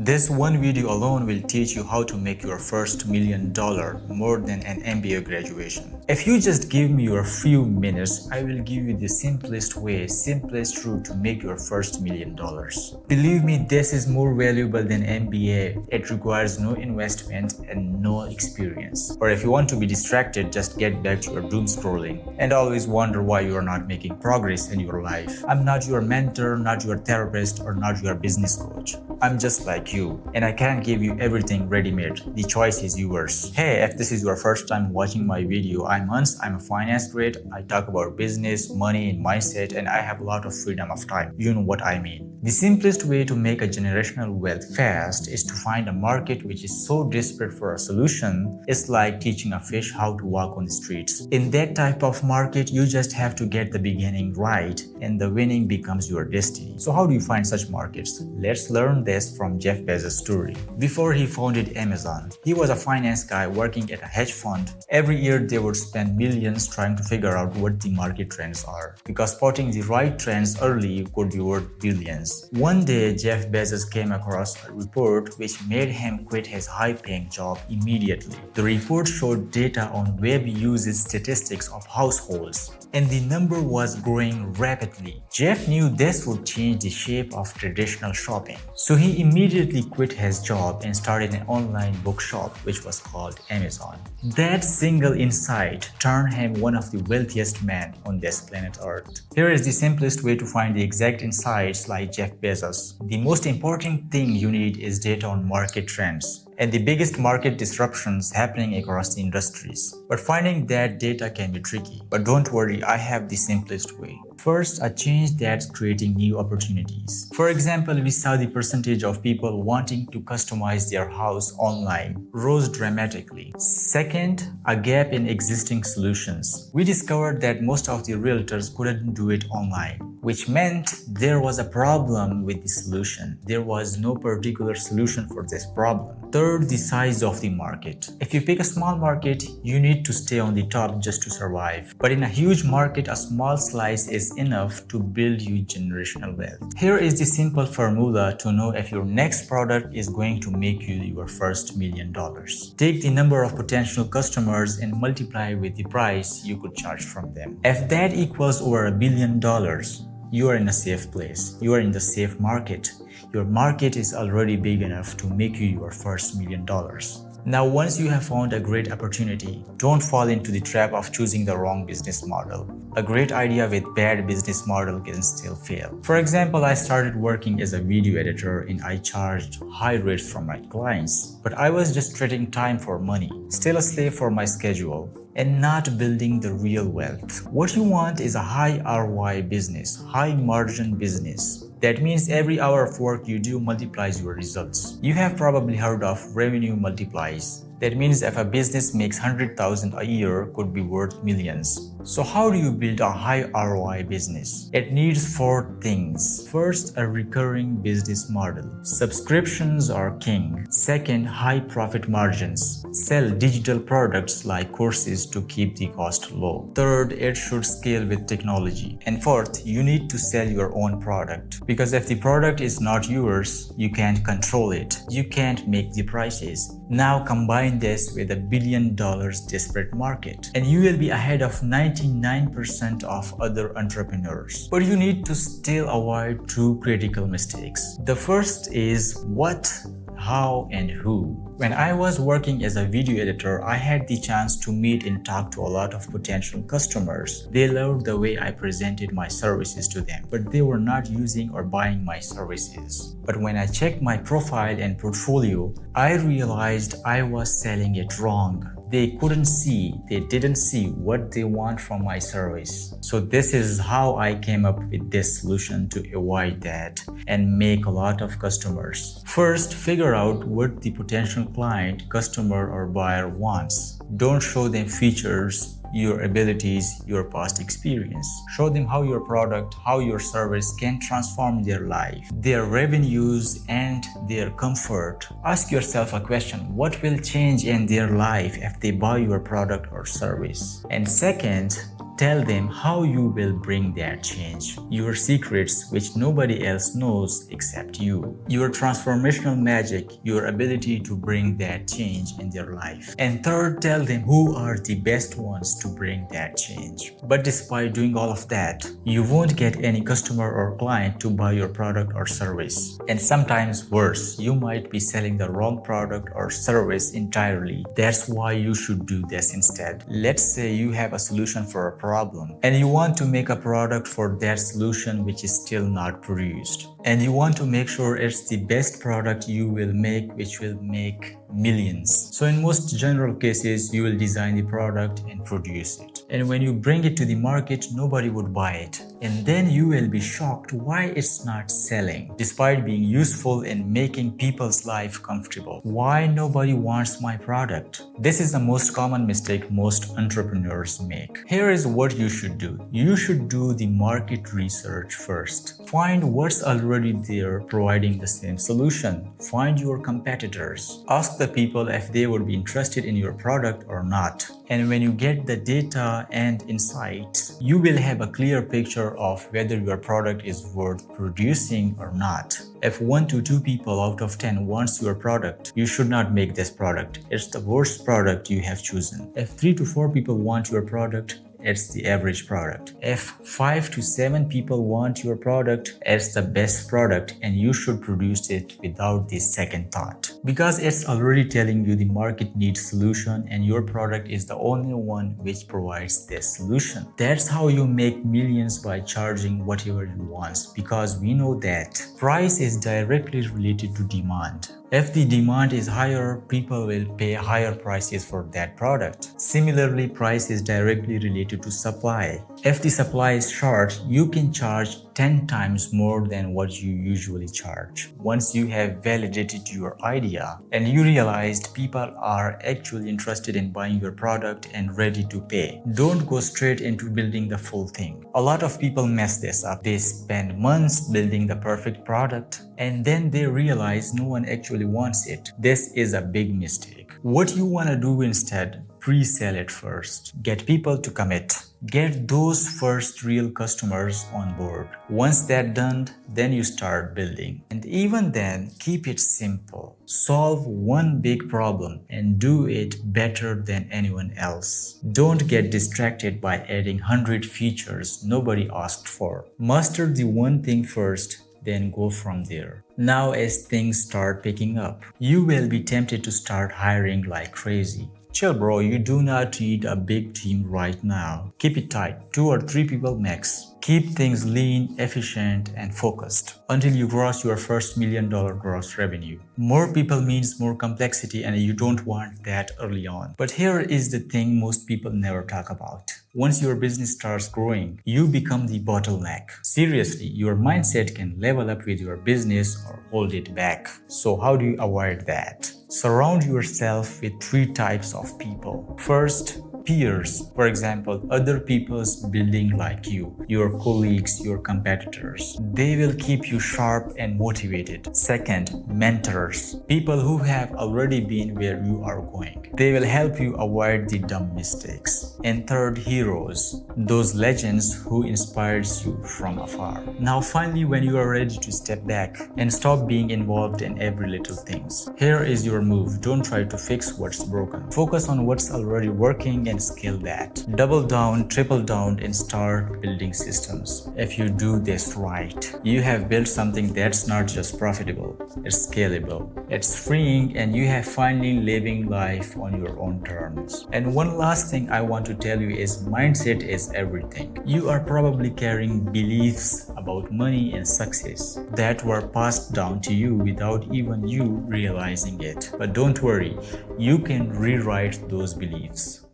This one video alone will teach you how to make your first $1 million more than an MBA graduation. If you just give me your few minutes, I will give you the simplest way, simplest route to make your first $1 million. Believe me, this is more valuable than MBA. It requires no investment and no experience. Or if you want to be distracted, just get back to your doom scrolling and always wonder why you are not making progress in your life. I'm not your mentor, not your therapist, or not your business coach. I'm just like you, and I can't give you everything ready-made. The choice is yours. Hey, if this is your first time watching my video, I'm Hans. I'm a finance grad. I talk about business, money, and mindset, and I have a lot of freedom of time. You know what I mean. The simplest way to make a generational wealth fast is to find a market which is so desperate for a solution. It's like teaching a fish how to walk on the streets. In that type of market, you just have to get the beginning right, and the winning becomes your destiny. So how do you find such markets? Let's learn this from Jeff Bezos' story. Before he founded Amazon, he was a finance guy working at a hedge fund. Every year they would spend millions trying to figure out what the market trends are, because spotting the right trends early could be worth billions. One day, Jeff Bezos came across a report which made him quit his high-paying job immediately. The report showed data on web usage statistics of households, and the number was growing rapidly. Jeff knew this would change the shape of traditional shopping. So he immediately quit his job and started an online bookshop which was called Amazon. That single insight turned him one of the wealthiest men on this planet Earth. Here is the simplest way to find the exact insights like Jeff Bezos. The most important thing you need is data on market trends and the biggest market disruptions happening across the industries. But finding that data can be tricky. But don't worry, I have the simplest way. First, a change that's creating new opportunities. For example, we saw the percentage of people wanting to customize their house online rose dramatically. Second, a gap in existing solutions. We discovered that most of the realtors couldn't do it online, which meant there was a problem with the solution. There was no particular solution for this problem. Third, the size of the market. If you pick a small market, you need to stay on the top just to survive. But in a huge market, a small slice is enough to build you generational wealth. Here is the simple formula to know if your next product is going to make you your first $1 million. Take the number of potential customers and multiply with the price you could charge from them. If that equals over $1 billion, you are in a safe place. You are in the safe market. Your market is already big enough to make you your first $1 million. Now, once you have found a great opportunity, don't fall into the trap of choosing the wrong business model. A great idea with bad business model can still fail. For example, I started working as a video editor and I charged high rates from my clients, but I was just trading time for money, still a slave for my schedule, and not building the real wealth. What you want is a high ROI business, high margin business. That means every hour of work you do multiplies your results. You have probably heard of revenue multiplies. That means if a business makes 100,000 a year, could be worth millions. So how do you build a high ROI business? It needs 4 things. First, a recurring business model. Subscriptions are king. Second, high profit margins. Sell digital products like courses to keep the cost low. Third, it should scale with technology. And fourth, you need to sell your own product. Because if the product is not yours, you can't control it. You can't make the prices. Now combine this with $1 billion desperate market, and you will be ahead of 99% of other entrepreneurs. But you need to still avoid 2 critical mistakes. The first is what, how, and who. When I was working as a video editor, I had the chance to meet and talk to a lot of potential customers. They loved the way I presented my services to them, but they were not using or buying my services. But when I checked my profile and portfolio, I realized I was selling it wrong. They didn't see what they want from my service. So this is how I came up with this solution to avoid that and make a lot of customers. First, figure out what the potential client, customer, or buyer wants. Don't show them features, your abilities, your past experience. Show them how your product, how your service can transform their life, their revenues, and their comfort. Ask yourself a question: what will change in their life if they buy your product or service? And second, tell them how you will bring that change, your secrets which nobody else knows except you, your transformational magic, your ability to bring that change in their life. And third, tell them who are the best ones to bring that change. But despite doing all of that, you won't get any customer or client to buy your product or service. And sometimes worse, you might be selling the wrong product or service entirely. That's why you should do this instead. Let's say you have a solution for a problem and you want to make a product for that solution which is still not produced. And you want to make sure it's the best product you will make, which will make millions. So in most general cases, you will design the product and produce it. And when you bring it to the market, nobody would buy it. And then you will be shocked why it's not selling, despite being useful in making people's life comfortable. Why nobody wants my product? This is the most common mistake most entrepreneurs make. Here is what you should do. You should do the market research first. Find what's already there providing the same solution. Find your competitors. Ask the people if they would be interested in your product or not. And when you get the data and insights, you will have a clear picture of whether your product is worth producing or not. If 1 to 2 people out of 10 wants your product, you should not make this product. It's the worst product you have chosen. If 3 to 4 people want your product, it's the average product. If 5 to 7 people want your product, it's the best product and you should produce it without this second thought. Because it's already telling you the market needs solution and your product is the only one which provides this solution. That's how you make millions by charging whatever you want, because we know that price is directly related to demand. If the demand is higher, people will pay higher prices for that product. Similarly, price is directly related to supply. If the supply is short, you can charge 10 times more than what you usually charge. Once you have validated your idea and you realized people are actually interested in buying your product and ready to pay, don't go straight into building the full thing. A lot of people mess this up. They spend months building the perfect product and then they realize no one actually wants it. This is a big mistake. What you want to do instead, pre-sell it first. Get people to commit. Get those first real customers on board. Once that's done, then you start building. And even then, keep it simple. Solve one big problem and do it better than anyone else. Don't get distracted by adding 100 features nobody asked for. Master the one thing first, then go from there. Now as things start picking up, you will be tempted to start hiring like crazy. Chill bro, you do not need a big team right now. Keep it tight, 2 or 3 people max. Keep things lean, efficient, and focused until you cross your first $1 million gross revenue. More people means more complexity and you don't want that early on. But here is the thing most people never talk about. Once your business starts growing, you become the bottleneck. Seriously, your mindset can level up with your business or hold it back. So how do you avoid that? Surround yourself with 3 types of people. First, peers. For example, other people's building like you, your colleagues, your competitors. They will keep you sharp and motivated. Second, mentors. People who have already been where you are going. They will help you avoid the dumb mistakes. And third, heroes. Those legends who inspires you from afar. Now finally, when you are ready to step back and stop being involved in every little things, here is your move. Don't try to fix what's broken. Focus on what's already working and scale that. Double down, triple down, and start building systems. If you do this right, you have built something that's not just profitable, it's scalable, it's freeing, and you have finally living life on your own terms. And one last thing I want to tell you is mindset is everything. You are probably carrying beliefs about money and success that were passed down to you without even you realizing it. But don't worry, you can rewrite those beliefs.